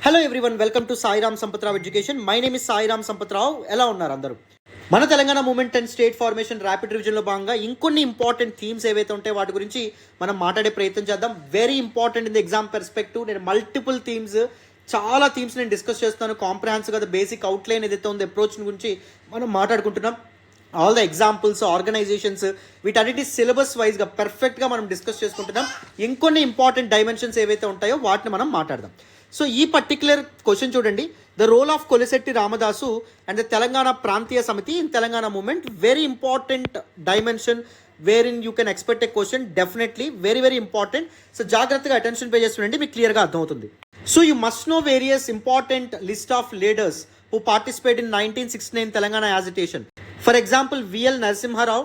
Hello everyone, welcome to Sairam Sampatrao education. My name is Sairam Sampatrao. ఎలా ఉన్నారు అందరూ? మన Telangana movement and state formation rapid రివిజన్లో భాగంగా ఇంకొన్ని ఇంపార్టెంట్ థీమ్స్ ఏవైతే ఉంటాయో వాటి గురించి మనం మాట్లాడే ప్రయత్నం చేద్దాం. Very important in the exam perspective. నేను మల్టిపుల్ థీమ్స్, చాలా థీమ్స్ నేను డిస్కస్ చేస్తాను. కాంప్రహెన్సివ్గా ద బేసిక్ అవుట్లైన్ ఏదైతే ఉందో అప్రోచ్ గురించి మనం మాట్లాడుకుంటున్నాం. ఆల్ ద ఎగ్జాంపుల్స్, ఆర్గనైజేషన్స్, వీటన్నిటి సిలబస్ వైజ్గా పర్ఫెక్ట్గా మనం డిస్కస్ చేసుకుంటున్నాం. ఇంకొన్ని ఇంపార్టెంట్ డైమెన్షన్స్ ఏవైతే ఉంటాయో వాటిని మనం మాట్లాడదాం. సో ఈ పర్టిక్యులర్ క్వశ్చన్ చూడండి, the role of Kolishetti Ramadasu and the Telangana Prantiya Samiti in Telangana movement. Very important dimension wherein you can expect a question. Definitely very very important. So జాగ్రత్తగా అటెన్షన్ పే చేస్తుండండి, మీకు క్లియర్గా అర్థమవుతుంది. So you must know various important list of leaders who participate in 1969 Telangana agitation. For example, VL Narasimha Rao,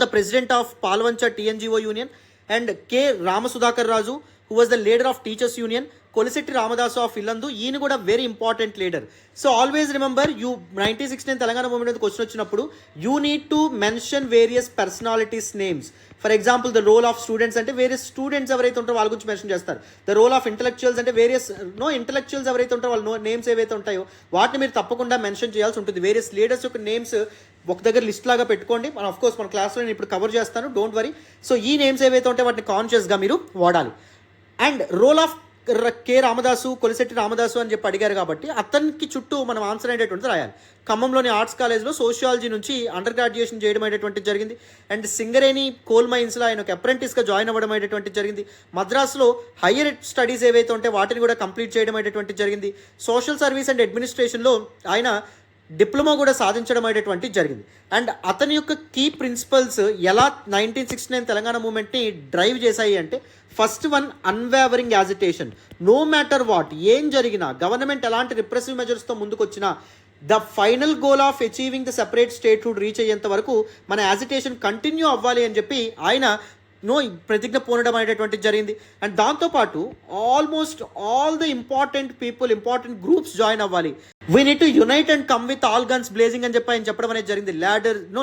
the president of Palvancha TNGO Union, and K. Ramasudhakar Raju, who was the leader of Teachers Union. Kolisetti Ramadasu of Illandu, ఈయన కూడా very important leader. So always remember, you 1969 Telangana movement మీద question వచ్చినప్పుడు you need to mention various personalities names. For example, the role of students అంటే various students ఎవరైతే ఉంటారో వాళ్ళ గురించి mention చేస్తారు. ద రోల్ ఆఫ్ ఇంటలెక్చువల్స్ అంటే వేరియస్ ఇంటలెక్చువల్స్ ఎవరైతే ఉంటారో వాళ్ళ నేమ్స్ ఏవైతే ఉంటాయో వాటిని మీరు తప్పకుండా మెన్షన్ చేయాల్సి ఉంటుంది. వేరియస్ లీడర్స్ యొక్క నేమ్స్ ఒక దగ్గర లిస్ట్ లాగా పెట్టుకోండి. మనం ఆఫ్ కోర్స్ మన క్లాస్లో నేను ఇప్పుడు కవర్ చేస్తాను, డోంట్ వరీ. సో ఈ నేమ్స్ ఏవైతే ఉంటాయో వాటిని కాన్షియస్గా మీరు వాడాలి. అండ్ రోల్ ఆఫ్ కే రామదాసు, కొలిశెట్టి రామదాసు అని చెప్పి అడిగారు కాబట్టి అతనికి చుట్టూ మనం ఆన్సర్ అనేటువంటిది రాయాలి. ఖమ్మంలోని ఆర్ట్స్ కాలేజ్లో సోషియాలజీ నుంచి అండర్ గ్రాడ్యుయేషన్ చేయడం అనేటువంటిది జరిగింది. అండ్ సింగరేణి కోల్ మైన్స్లో ఆయన ఒక అప్రెంటిస్గా జాయిన్ అవ్వడం అనేటువంటిది జరిగింది. మద్రాసులో హయ్యర్ స్టడీస్ ఏవైతే ఉంటే వాటిని కూడా కంప్లీట్ చేయడం అనేటువంటిది జరిగింది. సోషల్ సర్వీస్ అండ్ అడ్మినిస్ట్రేషన్లో ఆయన డిప్లొమా కూడా సాధించడం అనేటువంటి జరిగింది. అండ్ అతని యొక్క కీ ప్రిన్సిపల్స్ ఎలా 1969 తెలంగాణ మూమెంట్ని డ్రైవ్ చేశాయి అంటే, first one, unwavering agitation. No matter what, ఏం జరిగినా, గవర్నమెంట్ ఎలాంటి రిప్రెసివ్ మెజర్స్తో ముందుకొచ్చినా, the final goal of achieving the separate statehood reach అయ్యేంత వరకు మన యాజిటేషన్ కంటిన్యూ అవ్వాలి అని చెప్పి ఆయన ప్రతిజ్ఞ పూనడం అనేటువంటిది జరిగింది. అండ్ దాంతోపాటు almost all the important people, important groups join అవ్వాలి. We need to unite and come with all guns blazing అని చెప్పి ఆయన చెప్పడం అనేది జరిగింది.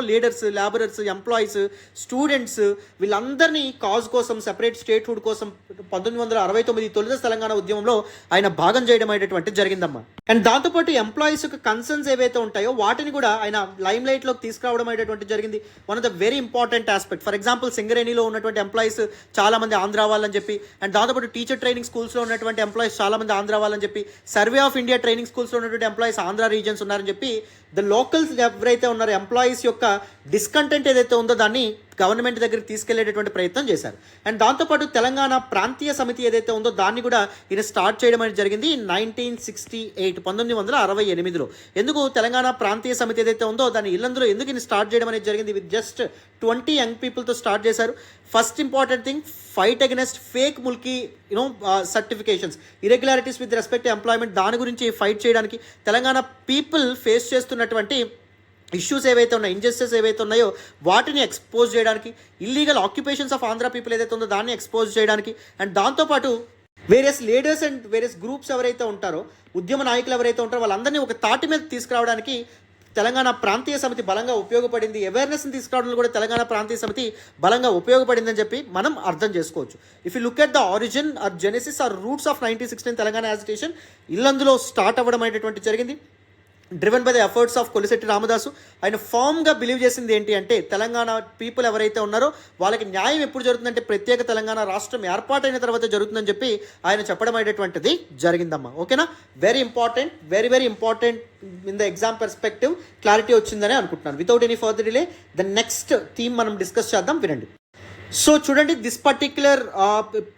లీడర్స్, లేబరర్స్, ఎంప్లాయీస్, స్టూడెంట్స్, వీళ్ళందరినీ కాజ్ కోసం, సెపరేట్ స్టేట్హుడ్ కోసం 1969 తొలి తెలంగాణ ఉద్యమంలో ఆయన భాగం చేయడం అనేటువంటిది జరిగిందమ్మా. అండ్ దాంతోపాటు ఎంప్లాయీస్ యొక్క కన్సర్న్స్ ఏవైతే ఉంటాయో వాటిని కూడా ఆయన లైమ్ లైట్లోకి తీసుకురావడం అనేటువంటిది జరిగింది. One of the very important aspect. For example, సింగరేణిలో ఉన్నటువంటి ఎంప్లాయీస్ చాలా మంది ఆంధ్ర వాళ్ళని చెప్పి, అండ్ దాంతోపాటు టీచర్ ట్రైనింగ్ స్కూల్స్లో ఉన్నటువంటి ఎంప్లాయీస్ చాలా మంది ఆంధ్ర వాళ్ళని చెప్పి, సర్వే ఆఫ్ ఇండియా ట్రైనింగ్ స్కూల్స్లో ఉన్నటువంటి ఎంప్లాయీస్ ఆంధ్ర రీజన్స్ ఉన్నారని చెప్పి, ద లోకల్స్ ఎవరైతే ఉన్నారో ఎంప్లాయీస్ యొక్క డిస్కంటెంట్ ఏదైతే ఉందో దాన్ని గవర్నమెంట్ దగ్గరికి తీసుకెళ్లేటటువంటి ప్రయత్నం చేశారు. అండ్ దాంతోపాటు తెలంగాణ ప్రాంతీయ సమితి ఏదైతే ఉందో దాన్ని కూడా ఈయన స్టార్ట్ చేయడం అనేది జరిగింది 1968. ఎందుకు తెలంగాణ ప్రాంతీయ సమితి ఏదైతే ఉందో దాన్ని ఇల్లందులో ఎందుకు ఈయన స్టార్ట్ చేయడం అనేది జరిగింది? విత్ జస్ట్ 20 యంగ్ పీపుల్తో స్టార్ట్ చేశారు. First important thing, fight against fake Mulki certifications, irregularities with respect to employment, దాని గురించి ఫైట్ చేయడానికి తెలంగాణ పీపుల్ ఫేస్ చేస్తున్నటువంటి ఇష్యూస్ ఏవైతే ఉన్నాయో, ఇంజస్టిస్ ఏవైతే ఉన్నాయో వాటిని ఎక్స్పోజ్ చేయడానికి, illegal occupations of Andhra people ఏదైతే ఉందో దాన్ని ఎక్స్పోజ్ చేయడానికి, అండ్ దాంతోపాటు various leaders and various groups ఎవరైతే ఉంటారో, ఉద్యమ నాయకులు ఎవరైతే ఉంటారో వాళ్ళందరినీ ఒక తాటి మీద తీసుకురావడానికి తెలంగాణ ప్రాంతీయ సమితి బలంగా ఉపయోగపడింది. అవేర్నెస్ని తీసుకురావడంలో కూడా తెలంగాణ ప్రాంతీయ సమితి బలంగా ఉపయోగపడిందని చెప్పి మనం అర్థం చేసుకోవచ్చు. If you look at the origin or genesis or roots of 1969 Telangana agitation, ఇల్లందులో స్టార్ట్ అవ్వడం అనేటువంటి జరిగింది. Driven by the efforts of Kolishetti Ramadasu. ఆయన ఫామ్గా బిలీవ్ చేసింది ఏంటి అంటే, తెలంగాణ పీపుల్ ఎవరైతే ఉన్నారో వాళ్ళకి న్యాయం ఎప్పుడు జరుగుతుందంటే ప్రత్యేక తెలంగాణ రాష్ట్రం ఏర్పాటైన తర్వాత జరుగుతుందని చెప్పి ఆయన చెప్పడం అనేటువంటిది జరిగిందమ్మా. ఓకేనా? Very important, very very important in the exam perspective. Clarity వచ్చిందని అనుకుంటున్నాను. Without any further delay the next theme మనం డిస్కస్ చేద్దాం, వినండి. సో చూడండి, దిస్ పర్టిక్యులర్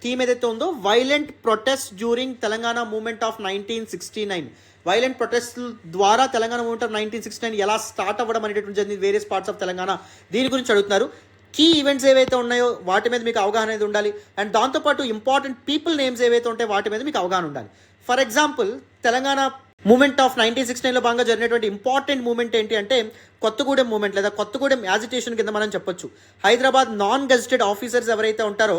థీమ్ ఏదైతే ఉందో, violent protest during Telangana movement of 1969. Violent protest ద్వారా తెలంగాణ మూమెంట్ ఆఫ్ 1969 ఎలా స్టార్ట్ అవ్వడం అనేటువంటి జరిగింది వేరియస్ పార్ట్స్ ఆఫ్ తెలంగాణ, దీని గురించి అడుగుతున్నారు. కీ ఈవెంట్స్ ఏవైతే ఉన్నాయో వాటి మీద మీకు అవగాహన అనేది ఉండాలి. అండ్ దాంతోపాటు ఇంపార్టెంట్ పీపుల్ నేమ్స్ ఏవైతే ఉంటాయో వాటి మీద మీకు అవగాహన ఉండాలి. For example, Telangana movement of 1969లో భాగంగా జరిగినటువంటి ఇంపార్టెంట్ మూమెంట్ ఏంటి అంటే కొత్తగూడెం మూమెంట్, లేదా కొత్తగూడెం యాజిటేషన్ కింద మనం చెప్పొచ్చు. హైదరాబాద్ నాన్ గెజిటెడ్ ఆఫీసర్స్ ఎవరైతే ఉంటారో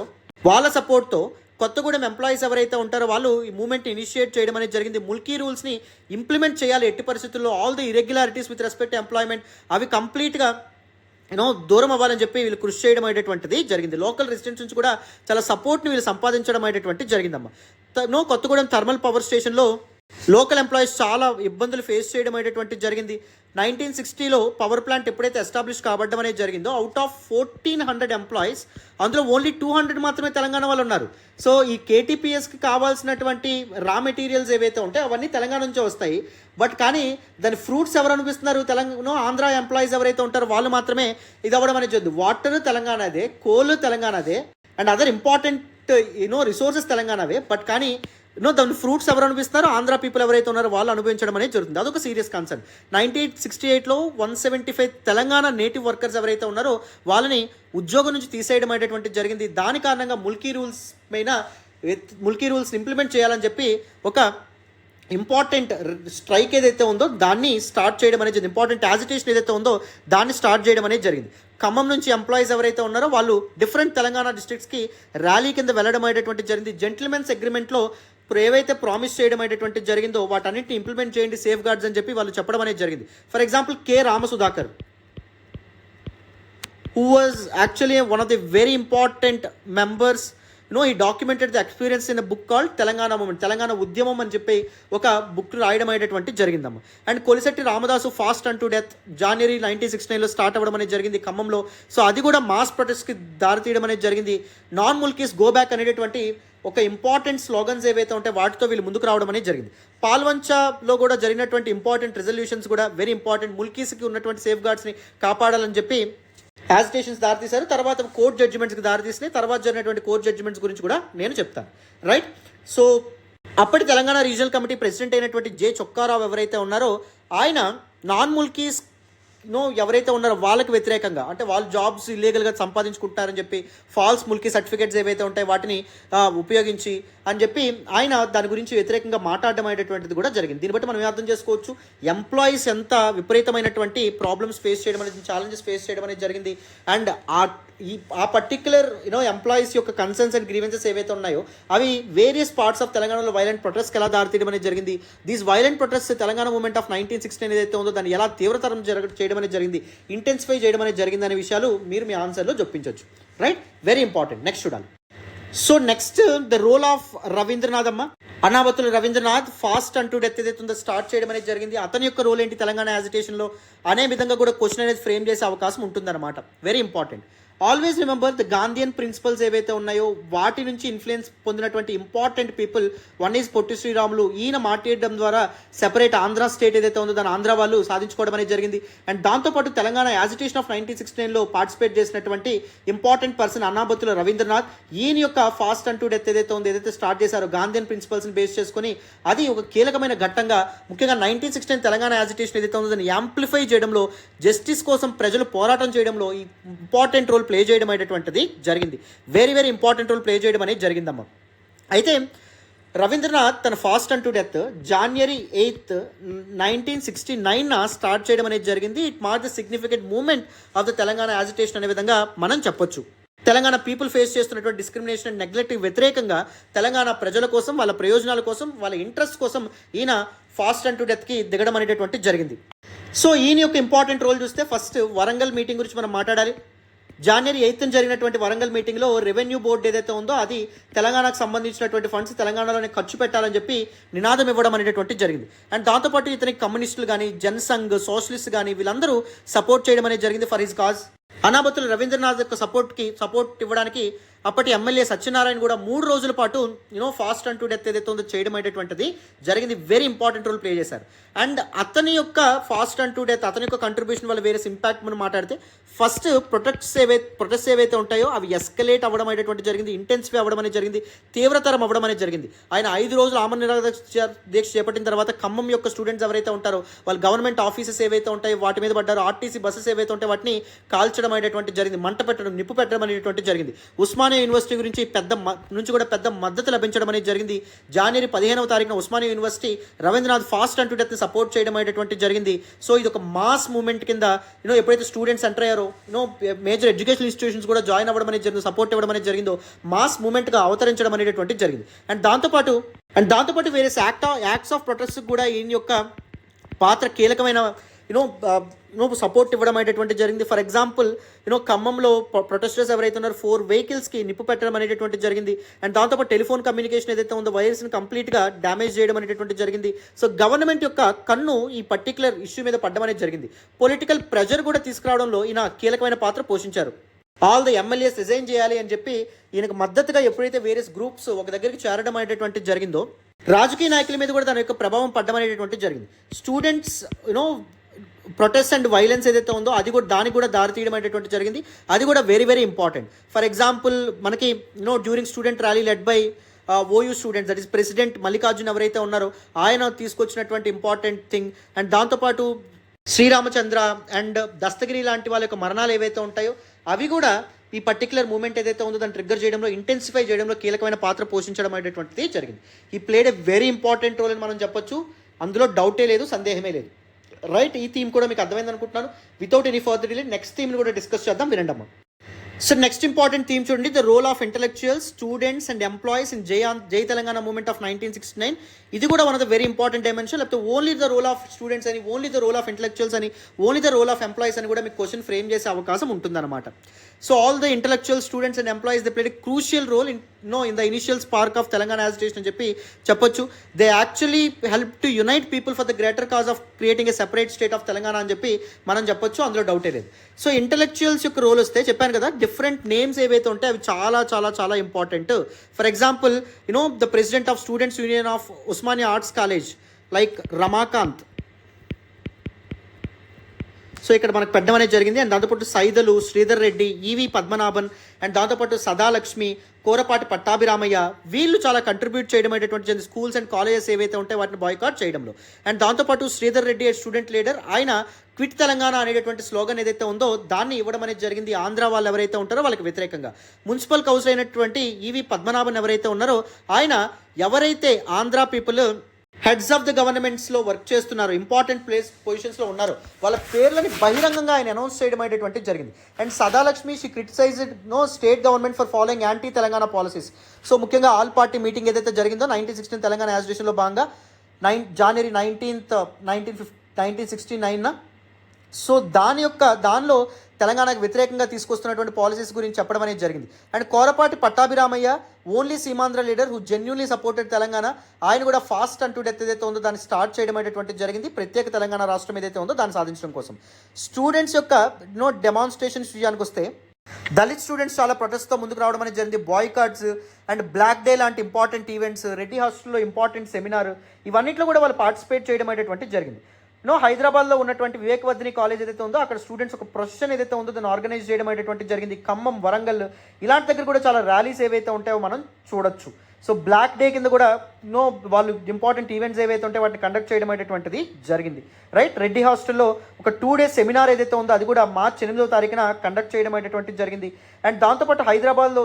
వాళ్ళ సపోర్ట్తో కొత్తగూడెం ఎంప్లాయీస్ ఎవరైతే ఉంటారో వాళ్ళు ఈ మూమెంట్ని ఇనిషియేట్ చేయడం అనేది జరిగింది. ముల్కీ రూల్స్ని ఇంప్లిమెంట్ చేయాలి ఎట్టి పరిస్థితుల్లో. All the irregularities with respect to employment అవి కంప్లీట్గా దూరం అవ్వాలని చెప్పి వీళ్ళు కృషి చేయడం అనేటువంటిది జరిగింది. లోకల్ రెసిడెంట్స్ నుంచి కూడా చాలా సపోర్ట్ని వీళ్ళు సంపాదించడం అనేటువంటి జరిగిందమ్మా. కొత్తగూడెం థర్మల్ పవర్ స్టేషన్లో లోకల్ ఎంప్లాయీస్ చాలా ఇబ్బందులు ఫేస్ చేయడం అనేటువంటి జరిగింది. 1960లో పవర్ ప్లాంట్ ఎప్పుడైతే ఎస్టాబ్లిష్ కాబడ్డం అనేది జరిగిందో, అవుట్ ఆఫ్ 1400 ఎంప్లాయీస్ అందులో ఓన్లీ 200 మాత్రమే తెలంగాణ వాళ్ళు ఉన్నారు. సో ఈ కేటీపీఎస్కి కావాల్సినటువంటి రా మెటీరియల్స్ ఏవైతే ఉంటాయో అవన్నీ తెలంగాణ నుంచే వస్తాయి. బట్ కానీ దాని ఫ్రూట్స్ ఎవరు అనిపిస్తున్నారు? తెలంగాణ ఆంధ్ర ఎంప్లాయీస్ ఎవరైతే ఉంటారో వాళ్ళు మాత్రమే ఇది అవ్వడం అనేది జరిగింది. వాటర్ తెలంగాణదే, కోల్ తెలంగాణదే, అండ్ అదర్ ఇంపార్టెంట్ రిసోర్సెస్ తెలంగాణవే. బట్ కానీ దాని ఫ్రూట్స్ ఎవరు అనిపిస్తున్నారో ఆంధ్ర పీపుల్ ఎవరైతే ఉన్నారో వాళ్ళు అనుభవించడం అనేది జరుగుతుంది. అదొక సీరియస్ కన్సర్న్. 1968లో 175 తెలంగాణ నేటివ్ వర్కర్స్ ఎవరైతే ఉన్నారో వాళ్ళని ఉద్యోగం నుంచి తీసేయడం అనేటువంటి జరిగింది. దాని కారణంగా ముల్కీ రూల్స్ ఇంప్లిమెంట్ చేయాలని చెప్పి ఒక ఇంపార్టెంట్ స్ట్రైక్ ఏదైతే ఉందో దాన్ని స్టార్ట్ చేయడం అనేది జరిగింది. ఇంపార్టెంట్ యాజిటేషన్ ఏదైతే ఉందో దాన్ని స్టార్ట్ చేయడం అనేది జరిగింది. ఖమ్మం నుంచి ఎంప్లాయీస్ ఎవరైతే ఉన్నారో వాళ్ళు డిఫరెంట్ తెలంగాణ డిస్ట్రిక్ట్స్కి ర్యాలీ కింద వెళ్ళడం అనేటువంటి జరిగింది. జెంటిల్మెన్స్ అగ్రిమెంట్లో ఏవైతే ప్రామిస్ చేయడం అనేటువంటి జరిగిందో వాటన్నింటిని ఇంప్లిమెంట్ చేయండి, సేఫ్ గార్డ్స్ అని చెప్పి వాళ్ళు చెప్పడం అనేది జరిగింది. For example K Ramasudhakar, who was actually one of the very important members. He documented the experience in a book called Telangana Movement, Telangana ఉద్యమం అని చెప్పి ఒక బుక్ రాయడం అనేటువంటి జరిగిందమ్మ. And Kolisetti Ramadasu fast unto death January 1969లో start అవ్వడం అనేది జరిగింది ఖమ్మంలో. సో అది కూడా మాస్ ప్రొటెస్ట్కి దారితీయడం అనేది జరిగింది. నాన్ ముల్కీస్ గో బ్యాక్ అనేటువంటి ఒక ఇంపార్టెంట్ స్లోగన్స్ ఏవైతే ఉంటాయో వాటితో వీళ్ళు ముందుకు రావడం అనేది జరిగింది. పాల్వంచలో కూడా జరిగినటువంటి ఇంపార్టెంట్ రెజల్యూషన్స్ కూడా వెరీ ఇంపార్టెంట్. ముల్కీస్కి ఉన్నటువంటి సేఫ్ గార్డ్స్ని కాపాడాలని చెప్పి యాజిటేషన్స్ దారితీశారు. తర్వాత కోర్ట్ జడ్జిమెంట్స్కి దారితీసినాయి. తర్వాత జరిగినటువంటి కోర్ట్ జడ్జిమెంట్స్ గురించి కూడా నేను చెప్తాను. రైట్. సో అప్పటి తెలంగాణ రీజనల్ కమిటీ ప్రెసిడెంట్ అయినటువంటి జె చొక్కారావు ఎవరైతే ఉన్నారో ఆయన నాన్ ముల్కీస్ ఎవరైతే ఉన్నారో వాళ్ళకి వ్యతిరేకంగా, అంటే వాళ్ళు జాబ్స్ ఇల్లీగల్గా సంపాదించుకుంటారని చెప్పి ఫాల్స్ ముల్కీ సర్టిఫికేట్స్ ఏవైతే ఉంటాయో వాటిని ఉపయోగించి అని చెప్పి ఆయన దాని గురించి వ్యతిరేకంగా మాట్లాడడం అనేటువంటిది కూడా జరిగింది. దీన్ని బట్టి మనం అర్థం చేసుకోవచ్చు ఎంప్లాయీస్ ఎంత విపరీతమైనటువంటి ప్రాబ్లమ్స్ ఫేస్ చేయడం అనేది, ఛాలెంజెస్ ఫేస్ చేయడం అనేది జరిగింది. అండ్ ఆ పర్టిక్యులర్ ఎంప్లాయీస్ యొక్క కన్సర్న్స్ అండ్ గ్రీవెన్సెస్ ఏవైతే ఉన్నాయో అవి వేరియస్ పార్ట్స్ ఆఫ్ తెలంగాణలో వైలెంట్ ప్రొటెస్ట్కి ఎలా దారితీయడం అనేది జరిగింది. These violent protest Telangana movement of 1969 ఏదైతే ఉందో దాన్ని ఎలా తీవ్రతరం చేయడం అనేది జరిగింది, ఇంటెన్సిఫై చేయడం అనేది జరిగింది అనే విషయాలు మీరు మీ ఆన్సర్లో జొప్పించవచ్చు. Right, very important. నెక్స్ట్ చూడాలి. So next the role of Ravindranath అమ్మ. Anabathula Ravindranath fast unto death ఏదైతే ఉందో స్టార్ట్ చేయడం అనేది జరిగింది. అతని యొక్క రోల్ ఏంటి తెలంగాణ యాజిటేషన్లో అనే విధంగా కూడా క్వశ్చన్ అనేది ఫ్రేమ్ చేసే అవకాశం ఉంటుందన్నమాట. Very important. Always remember the Gandhian principles ఏవైతే ఉన్నాయో వాటి నుంచి ఇన్ఫ్లుయెన్స్ పొందినటువంటి important people. One is Potti Sriramulu. ఈయన మాట్లాడడం ద్వారా సెపరేట్ ఆంధ్ర స్టేట్ ఏదైతే ఉందో దాని ఆంధ్ర వాళ్ళు సాధించుకోవడం అనేది జరిగింది. అండ్ దాంతోపాటు తెలంగాణ యాజిటేషన్ ఆఫ్ 1969లో పార్టిసిపేట్ చేసినటువంటి ఇంపార్టెంట్ పర్సన్ అన్నాబత్తుల రవీంద్రనాథ్. ఈయన యొక్క ఫాస్ట్ అంటూ డెత్ ఏదైతే ఉందో ఏదైతే స్టార్ట్ చేశారో గాంధీయన్ ప్రిన్సిపల్స్ని బేస్ చేసుకుని అది ఒక కీలకమైన ఘట్టంగా ముఖ్యంగా 1969 తెలంగాణ యాజిటేషన్ ఏదైతే ఉందో దాన్ని యాంప్లిఫై చేయడంలో, జస్టిస్ కోసం ప్రజలు పోరాటం చేయడంలో ఈ ఇంపార్టెంట్ రోల్ ప్లే చేయడం అనేటువంటిది జరిగింది. Very very important role play చేయడం అనేది జరిగిందమ్మా. అయితే రవీంద్రనాథ్ తన ఫాస్ట్ అంటూ డెత్ జనవరి 8, 1969 స్టార్ట్ చేయడం అనేది జరిగింది. It mark the significant movement of the Telangana agitation అనే విధంగా మనం చెప్పొచ్చు. తెలంగాణ పీపుల్ ఫేస్ చేస్తున్నటువంటి డిస్క్రిమినేషన్ అండ్ నెగ్లెక్ట్ వ్యతిరేకంగా తెలంగాణ ప్రజల కోసం, వాళ్ళ ప్రయోజనాల కోసం, వాళ్ళ ఇంట్రెస్ట్ కోసం ఈయన ఫాస్ట్ అంటూ డెత్కి దిగడం అనేటువంటి జరిగింది. సో ఈయన యొక్క ఇంపార్టెంట్ రోల్ చూస్తే ఫస్ట్ వరంగల్ మీటింగ్ గురించి మనం మాట్లాడాలి. జనవరి 8 జరిగినటువంటి వరంగల్ మీటింగ్లో రెవెన్యూ బోర్డు ఏదైతే ఉందో అది తెలంగాణకు సంబంధించినటువంటి ఫండ్స్ తెలంగాణలోనే ఖర్చు పెట్టాలని చెప్పి నినాదం ఇవ్వడం అనేటువంటి జరిగింది. అండ్ దాంతోపాటు ఇతనికి కమ్యూనిస్టులు కానీ, జనసంఘ్, సోషలిస్ట్ కానీ వీళ్ళందరూ సపోర్ట్ చేయడం అనేది జరిగింది ఫర్ హిజ్ కాజ్. అనాబతుల రవీంద్రనాథ్ యొక్క సపోర్ట్ ఇవ్వడానికి అప్పటి ఎమ్మెల్యే సత్యనారాయణ కూడా 3 రోజుల పాటు ఫాస్ట్ అంటూ డెత్ ఏదైతే ఉందో చేయడం అనేటువంటిది జరిగింది. వెరీ ఇంపార్టెంట్ రోల్ ప్లే చేశారు. అండ్ అతని యొక్క ఫాస్ట్ అంటూ డెత్, అతని యొక్క కంట్రిబ్యూషన్ వల్ల వేరే ఇంపాక్ట్ మనం మాట్లాడితే ఫస్ట్ ప్రొటెస్ట్ ఏవైతే ఉంటాయో అవి ఎస్కలేట్ అవ్వడం అనేటువంటి జరిగింది, ఇంటెన్సిఫై అవ్వడం అనేది జరిగింది, తీవ్రతరం అవ్వడం అనేది జరిగింది. ఆయన 5 రోజులు ఆమరణ నిరాహార దీక్ష చేపట్టిన తర్వాత ఖమ్మం యొక్క స్టూడెంట్స్ ఎవరైతే ఉంటారో వాళ్ళు గవర్నమెంట్ ఆఫీసెస్ ఏవైతే ఉంటాయో వాటి మీద పడ్డారో, ఆర్టీసీ బస్సెస్ ఏవైతే ఉంటాయో వాటిని కాల్చడం అనేటువంటి జరిగింది, మంట పెట్టడం, నిప్పు పెట్టడం అనేటువంటి జరిగింది. ఉస్మానియా యూనివర్సిటీ గురించి పెద్ద మద్దతు లభించడం అనేది జరిగింది. జనవరి 15వ తారీఖున Osmania university Rabindranath fast unto death support చేయడం అనేటువంటి జరిగింది. సో ఇది ఒక మాస్ మూవ్మెంట్ కింద ఎప్పుడైతే స్టూడెంట్స్ ఎంటర్ అయ్యారో మేజర్ ఎడ్యుకేషన్ ఇన్స్టిట్యూషన్స్ కూడా జాయిన్ అవ్వడం అనేది జరిగింది, సపోర్ట్ ఇవ్వడం అనేది జరిగిందో మాస్ మూవ్మెంట్గా అవతరించడం అనేటువంటి జరిగింది. అండ్ దాంతోపాటు వేరే యాక్ట్స్ ఆఫ్ ప్రొటెస్ట్ కూడా ఈయన యొక్క పాత్ర కీలకమైన సపోర్ట్ ఇవ్వడం అనేటువంటి జరిగింది. ఫర్ ఎగ్జాంపుల్ ఖమ్మంలో ప్రొటెస్టర్స్ ఎవరైతే ఉన్నారో 4 వెహికల్స్కి నిప్పు పెట్టడం అనేటువంటి జరిగింది. అండ్ దాంతోపాటు టెలిఫోన్ కమ్యూనికేషన్ ఏదైతే ఉందో వైర్స్ని కంప్లీట్గా డ్యామేజ్ చేయడం అనేటువంటి జరిగింది. సో గవర్నమెంట్ యొక్క కన్ను ఈ పర్టికులర్ ఇష్యూ మీద పడ్డం అనేది జరిగింది. పొలిటికల్ ప్రెజర్ కూడా తీసుకురావడంలో ఈయన కీలకమైన పాత్ర పోషించారు. ఆల్ ద ఎమ్మెల్యేస్ రిజైన్ చేయాలి అని చెప్పి ఈయనకు మద్దతుగా ఎప్పుడైతే వేరియస్ గ్రూప్స్ ఒక దగ్గరికి చేరడం అనేటువంటి జరిగిందో, రాజకీయ నాయకుల మీద కూడా దాని యొక్క ప్రభావం పడ్డం అనేటువంటి జరిగింది. స్టూడెంట్స్ ప్రొటెస్ట్ అండ్ వైలెన్స్ ఏదైతే ఉందో అది కూడా దానికి కూడా దారి తీయడం అనేటువంటి జరిగింది. అది కూడా very very important. For example మనకి during student rally led by OU students, that is president Mallikarjun ఎవరైతే ఉన్నారో ఆయన తీసుకొచ్చినటువంటి ఇంపార్టెంట్ థింగ్. అండ్ దాంతోపాటు శ్రీరామచంద్ర అండ్ దస్తగిరి లాంటి వాళ్ళ యొక్క మరణాలు ఏవైతే ఉంటాయో అవి కూడా ఈ పర్టికులర్ మూమెంట్ ఏదైతే ఉందో దాన్ని ట్రిగ్గర్ చేయడంలో, ఇంటెన్సిఫై చేయడంలో కీలకమైన పాత్ర పోషించడం అనేటువంటిది జరిగింది. ఈ played a very important role అని మనం చెప్పొచ్చు. అందులో డౌటే లేదు, సందేహమే లేదు. రైట్, ఈ థీమ్ కూడా మీకు అర్థమైంది అనుకుంటున్నాను. Without any further delay next థీమ్ని కూడా డిస్కస్ చేద్దాం, వినండి అమ్మా. సో నెక్స్ట్ ఇంపార్టెంట్ థీమ్ చూడండి, the role of intellectuals, students and employees in Jai Telangana movement of 1969. ఇది కూడా one of the very important dimension. లేకపోతే only the role of students అని, only the role of intellectuals అని, only the role of employees అని కూడా మీకు question frame చేసే అవకాశం ఉంటుందన్నమాట. So all the intellectual students and employees they played a crucial role in the initial spark of Telangana agitation అని చెప్పి చెప్పొచ్చు. They actually help to unite people for the greater cause of creating a separate state of Telangana అని చెప్పి మనం చెప్పొచ్చు, అందులో డౌటే లేదు. సో ఇంటెలెక్చువల్స్ యొక్క రోల్ వస్తే చెప్పాను కదా, డిఫరెంట్ నేమ్స్ ఏవైతే ఉంటాయి అవి చాలా చాలా చాలా important. For example the president of students union of Osmania arts college like Ramakant. So ఇక్కడ మనకు పెట్టడం అనేది జరిగింది. అండ్ దాంతోపాటు సైదలు, శ్రీధర్ రెడ్డి, ఈవి పద్మనాభన్, అండ్ దాంతోపాటు సదాలక్ష్మి, కోరపాటి పట్టాభిరామయ్య, వీళ్ళు చాలా కంట్రిబ్యూట్ చేయడం అనేటువంటి స్కూల్స్ అండ్ కాలేజెస్ ఏవైతే ఉంటాయో వాటిని బాయ్కాట్ చేయడంలో. అండ్ దాంతోపాటు శ్రీధర్ రెడ్డి స్టూడెంట్ లీడర్, ఆయన క్విట్ తెలంగాణ అనేటువంటి స్లోగన్ ఏదైతే ఉందో దాన్ని ఇవ్వడం అనేది జరిగింది ఆంధ్ర వాళ్ళు ఎవరైతే ఉంటారో వాళ్ళకి వ్యతిరేకంగా. మున్సిపల్ కౌన్సిల్ అయినటువంటి ఈవి పద్మనాభన్ ఎవరైతే ఉన్నారో ఆయన ఎవరైతే Andhra people heads of the గవర్నమెంట్స్లో వర్క్ చేస్తున్నారు, ఇంపార్టెంట్ పొజిషన్స్లో ఉన్నారు, వాళ్ళ పేర్లని బహిరంగంగా ఆయన అనౌన్స్ చేయడం అనేటువంటి జరిగింది. And Sadalakshmi she criticised state government for following anti Telangana policies. So ముఖ్యంగా ఆల్ పార్టీ మీటింగ్ ఏదైతే జరిగిందో 1916 తెలంగాణ యాజిటేషన్లో భాగంగా January 19th 1969. సో దానిలో తెలంగాణకు వ్యతిరేకంగా తీసుకొస్తున్నటువంటి పాలసీస్ గురించి చెప్పడం అనేది జరిగింది. And Korapati Pattabhiramayya only Seemandhra leader who genuinely supported Telangana, ఆయన కూడా ఫాస్ట్ అంటూ డెత్ ఏదైతే ఉందో దాన్ని స్టార్ట్ చేయడం అనేటువంటి జరిగింది, ప్రత్యేక తెలంగాణ రాష్ట్రం ఏదైతే ఉందో దాన్ని సాధించడం కోసం. స్టూడెంట్స్ యొక్క డెమాన్స్ట్రేషన్స్ విషయానికి వస్తే దళిత్ స్టూడెంట్స్ చాలా ప్రొటెస్ట్తో ముందుకు రావడం అనేది జరిగింది. బాయ్కాట్స్ అండ్ బ్లాక్ డే లాంటి ఇంపార్టెంట్ ఈవెంట్స్, రెడ్డి హాస్టల్లో ఇంపార్టెంట్ సెమినార్, ఇవన్నింటిలో కూడా వాళ్ళు పార్టిసిపేట్ చేయడం అనేటువంటి జరిగింది. హైదరాబాద్లో ఉన్నటువంటి వివేకవర్ధిని కాలేజ్ ఏదైతే ఉందో అక్కడ స్టూడెంట్స్ ఒక ప్రొసెషన్ ఏదైతే ఉందో దాన్ని ఆర్గనైజ్ చేయడం అనేటువంటి జరిగింది. ఖమ్మం, వరంగల్ ఇలాంటి దగ్గర కూడా చాలా ర్యాలీస్ ఏవైతే ఉంటాయో మనం చూడొచ్చు. సో బ్లాక్ డే కింద కూడా వాళ్ళు ఇంపార్టెంట్ ఈవెంట్స్ ఏవైతే ఉంటాయో వాటిని కండక్ట్ చేయడం అనేటువంటిది జరిగింది. రైట్, రెడ్డి హాస్టల్లో ఒక 2 days సెమినార్ ఏదైతే ఉందో అది కూడా March 8వ తారీఖున కండక్ట్ చేయడం అనేటువంటిది జరిగింది. అండ్ దాంతోపాటు హైదరాబాద్లో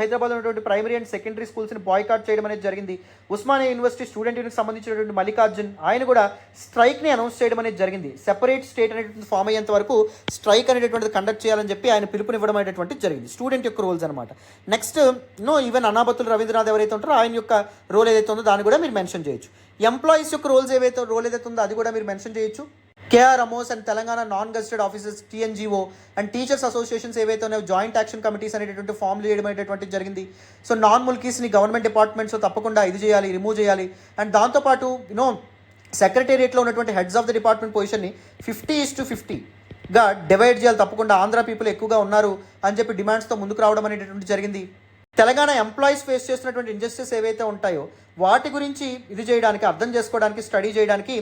హైదరాబాద్లో ఉన్నటువంటి ప్రైమరీ అండ్ సెకండరీ స్కూల్స్ని బాయ్కాట్ చేయడం అనేది జరిగింది. ఉస్మానియా యూనివర్సిటీ స్టూడెంట్ యూనిట్కి సంబంధించినటువంటి మల్లికార్జున్ ఆయన కూడా స్ట్రైక్ని అనౌన్స్ చేయడం అనేది జరిగింది. సెపరేట్ స్టేట్ అనేటువంటి ఫామ్ అయ్యేంత వరకు స్ట్రైక్ అనేటువంటిది కండక్ట్ చేయాలని చెప్పి ఆయన పిలుపునివ్వడం అనేటువంటిది జరిగింది. స్టూడెంట్ యొక్క రోల్స్ అనమాట. నెక్స్ట్ ఈవెన్ అనాబతులు రవీంద్రనాథ్ ఎవరైతే ఉంటారో ఆయన యొక్క రోల్ ఏదైతే ఉందో దాన్ని కూడా మీరు మెన్షన్ చేయొచ్చు. ఎంప్లాయీస్ యొక్క రోల్ ఏదైతే ఉందో అది కూడా మీరు మెన్షన్ చేయొచ్చు. K R Amos and Telangana non gazetted officers TNGO and teachers associations ఏవైతే ఉన్నాయో జాయింట్ యాక్షన్ కమిటీస్ అనేటువంటి ఫామ్ చేయడం అనేటువంటిది జరిగింది. సో నాన్ ముల్కీస్ని గవర్నమెంట్ డిపార్ట్మెంట్స్ తప్పకుండా రిమూవ్ చేయాలి. అండ్ దాంతోపాటు సెక్రటేరియట్లో ఉన్నటువంటి హెడ్స్ ఆఫ్ ద డిపార్ట్మెంట్ పొజిషన్ని 50:50గా డివైడ్ చేయాలి, తప్పకుండా ఆంధ్ర పీపుల్ ఎక్కువగా ఉన్నారు అని చెప్పి డిమాండ్స్తో ముందుకు రావడం అనేటువంటి జరిగింది. తెలంగాణ ఎంప్లాయీస్ ఫేస్ చేస్తున్నటువంటి ఇంజస్టిస్ ఏవైతే ఉంటాయో వాటి గురించి ఇది చేయడానికి, అర్థం చేసుకోవడానికి, స్టడీ చేయడానికి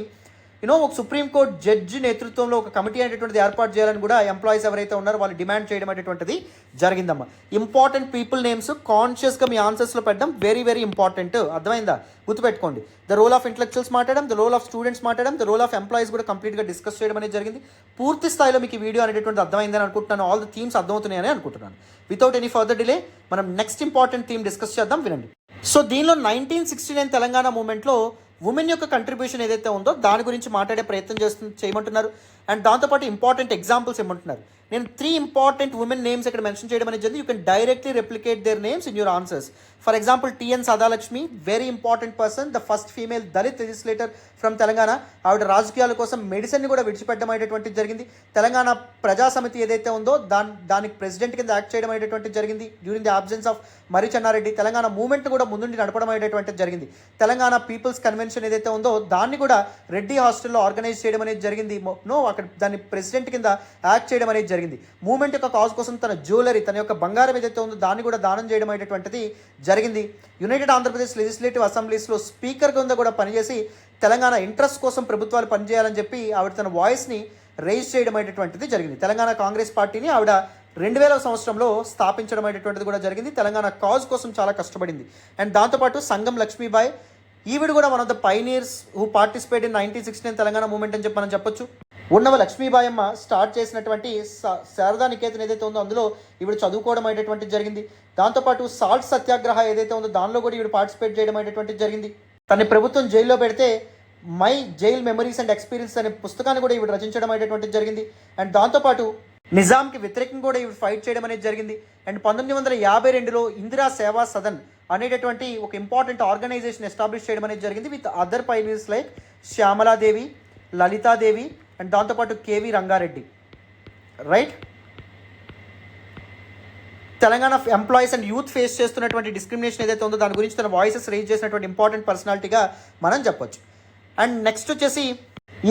ఒక సుప్రీంకోర్టు జడ్జి నేతృత్వంలో ఒక కమిటీ అనేటువంటిది ఏర్పాటు చేయాలని కూడా ఎంప్లాయీస్ ఎవరైతే ఉన్నారో వాళ్ళు డిమాండ్ చేయడం అనేటువంటిది జరిగిందమ్మా. ఇంపార్టెంట్ పీపుల్ నేమ్స్ కాన్షియస్గా మీ ఆన్సర్స్లో పెట్టడం వెరీ వెరీ ఇంపార్టెంట్. అర్థమైందా? గుర్తుపెట్టుకోండి. ద రోల్ ఆఫ్ ఇంటెలెక్చువల్స్ మాట్లాడడం, ద రోల్ ఆఫ్ స్టూడెంట్స్ మాట్లాడడం, ద రోల్ ఆఫ్ ఎంప్లాయీస్ కూడా కంప్లీట్గా డిస్కస్ చేయడం అనేది జరిగింది. పూర్తి స్థాయిలో మీకు ఈ వీడియో అనేటువంటిది అర్థమైందని అనుకుంటున్నాను. ఆల్ ద థీమ్స్ అర్థమవుతున్నాయని అనుకుంటున్నాను. వితౌట్ ఎనీ ఫర్దర్ డిలే మనం నెక్స్ట్ ఇంపార్టెంట్ థీమ్ డిస్కస్ చేద్దాం, వినండి. సో దీనిలో 1969 తెలంగాణ మూవ్మెంట్లో ఉమెన్ యొక్క కంట్రిబ్యూషన్ ఏదైతే ఉందో దాని గురించి మాట్లాడే ప్రయత్నం చేయమంటున్నారు. అండ్ దాంతోపాటు ఇంపార్టెంట్ ఎగ్జాంపుల్స్ ఏమంటున్నారు, నేను 3 ఇంపార్టెంట్ ఉమెన్ నేమ్స్ ఇక్కడ మెన్షన్ చేయడం అనేది జరిగింది. You can directly replicate their names in your answers. For example TN Sadalakshmi, very important person, the first female Dalit legislator from Telangana. ఆవిడ రాజకీయాల కోసం మెడిసిన్ని కూడా విడిచిపెట్టడం అనేటువంటిది జరిగింది. తెలంగాణ ప్రజా సమితి ఏదైతే ఉందో దానికి ప్రెసిడెంట్ కింద యాక్ట్ చేయడం అనేటువంటిది జరిగింది డ్యూరింగ్ ది అబ్సెన్స్ ఆఫ్ మరి చెన్నారెడ్డి. తెలంగాణ మూవ్మెంట్ కూడా ముందుండి నడపడం అనేటువంటిది జరిగింది. తెలంగాణ పీపుల్స్ కన్వెన్షన్ ఏదైతే ఉందో దాన్ని కూడా రెడ్డి హాస్టల్లో ఆర్గనైజ్ చేయడం అనేది జరిగింది. అక్కడ దాన్ని ప్రెసిడెంట్ కింద యాక్ట్ చేయడం అనేది జరిగింది. మూవ్మెంట్ యొక్క కాజ్ కోసం తన జ్యువెలరీ, తన యొక్క బంగారం ఏదైతే ఉందో దాన్ని కూడా దానం చేయడం అనేటువంటిది జరిగింది. యునైటెడ్ ఆంధ్రప్రదేశ్ లెజిస్లేటివ్ అసెంబ్లీస్లో స్పీకర్ కింద కూడా పనిచేసి తెలంగాణ ఇంట్రెస్ట్ కోసం ప్రభుత్వాలు పనిచేయాలని చెప్పి ఆవిడ తన వాయిస్ని రైజ్ చేయడం అనేటువంటిది జరిగింది. తెలంగాణ కాంగ్రెస్ పార్టీని ఆవిడ 2000 సంవత్సరంలో స్థాపించడం అనేటువంటిది కూడా జరిగింది. తెలంగాణ కాజ్ కోసం చాలా కష్టపడింది. అండ్ దాంతోపాటు సంగం లక్ష్మీబాయి, ఈవిడ కూడా one of the pioneers who participate in 1969 Telangana movement అని చెప్పి మనం చెప్పొచ్చు. ఉన్నవ లక్ష్మీబాయమ్మ స్టార్ట్ చేసినటువంటి శారదా నికేతన్ ఏదైతే ఉందో అందులో ఈవిడ చదువుకోవడం అనేటువంటిది జరిగింది. దాంతోపాటు సాల్ట్ సత్యాగ్రహ ఏదైతే ఉందో దానిలో కూడా ఈవిడ పార్టిసిపేట్ చేయడం అనేటువంటిది జరిగింది. తన ప్రభుత్వం జైల్లో పెడితే my jail memories and experience అనే పుస్తకాన్ని కూడా ఈవిడ రచించడం అనేటువంటిది జరిగింది. అండ్ దాంతోపాటు నిజాంకి వ్యతిరేకంగా కూడా ఈవిడ ఫైట్ చేయడం అనేది జరిగింది. అండ్ 1952లో ఇందిరా సేవా సదన్ అనేటటువంటి ఒక ఇంపార్టెంట్ ఆర్గనైజేషన్ ఎస్టాబ్లిష్ చేయడం అనేది జరిగింది with other pioneers like Shyamaladevi, Lalithadevi and దాంతోపాటు K V Rangareddy. Right, Telangana employees and youth face చేస్తున్నటువంటి డిస్క్రిమినేషన్ ఏదైతే ఉందో దాని గురించి తన వాయిసెస్ రేజ్ చేసినటువంటి ఇంపార్టెంట్ పర్సనాలిటీగా మనం చెప్పొచ్చు. అండ్ నెక్స్ట్ వచ్చేసి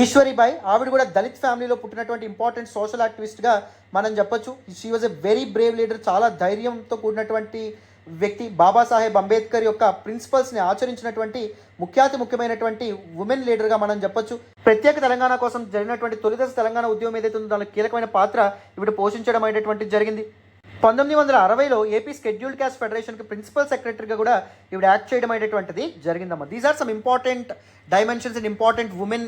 ఈశ్వరీబాయి, ఆవిడ కూడా దళిత్ ఫ్యామిలీలో పుట్టినటువంటి ఇంపార్టెంట్ సోషల్ యాక్టివిస్ట్గా మనం చెప్పొచ్చు. She was a very Brave leader, చాలా ధైర్యంతో కూడినటువంటి వ్యక్తి. బాబాసాహెబ్ అంబేద్కర్ యొక్క ప్రిన్సిపల్స్ని ఆచరించినటువంటి ముఖ్యమైనటువంటి ఉమెన్ లీడర్గా మనం చెప్పొచ్చు. ప్రత్యేక తెలంగాణ కోసం జరిగినటువంటి తొలిదశ తెలంగాణ ఉద్యమం ఏదైతే ఉందో దానిలో కీలకమైన పాత్ర ఇవిడ పోషించడం అనేటువంటిది జరిగింది. 1960లో ఏపీ షెడ్యూల్డ్ క్యాస్ట్ ఫెడరేషన్కి ప్రిన్సిపల్ సెక్రటరీగా కూడా ఇవిడ యాక్ట్ చేయడం అనేటువంటిది జరిగిందమ్మా. These are some important dimensions and important women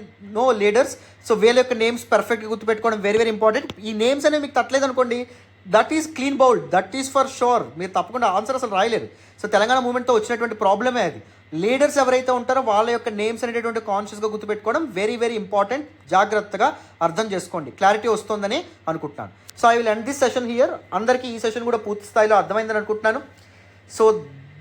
leaders. So వీళ్ళ యొక్క నేమ్స్ పర్ఫెక్ట్గా గుర్తుపెట్టుకోవడం వెరీ వెరీ ఇంపార్టెంట్. ఈ నేమ్స్ అనేవి మీకు తట్టలేదు అనుకోండి, that is clean bowled, that is for sure, మీరు తప్పకుండా ఆన్సర్ అసలు రాయలేరు. సో తెలంగాణ మూవ్మెంట్తో వచ్చినటువంటి ప్రాబ్లమే అది. లీడర్స్ ఎవరైతే ఉంటారో వాళ్ళ యొక్క నేమ్స్ అనేటటువంటి కాన్షియస్గా గుర్తుపెట్టుకోవడం వెరీ వెరీ ఇంపార్టెంట్. జాగ్రత్తగా అర్థం చేసుకోండి. క్లారిటీ వస్తుందని అనుకుంటున్నాను. So I will end this session here. అందరికీ ఈ సెషన్ కూడా పూర్తి స్థాయిలో అర్థమైందని అనుకుంటున్నాను. So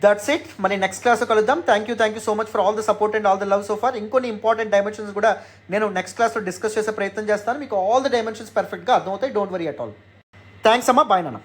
that's it. మరి నెక్స్ట్ క్లాస్లో కలుద్దాం. Thank you so much for all the support and all the love so far. ఇంకొన్ని ఇంపార్టెంట్ డైమెన్షన్స్ కూడా నేను నెక్స్ట్ క్లాస్లో డిస్కస్ చేసే ప్రయత్నం చేస్తాను. మీకు ఆల్ ద డైమెన్షన్స్ పర్ఫెక్ట్గా అర్థమవుతాయి. Don't worry at all. Thanks అమ్మా. బాయ్ నాన్న.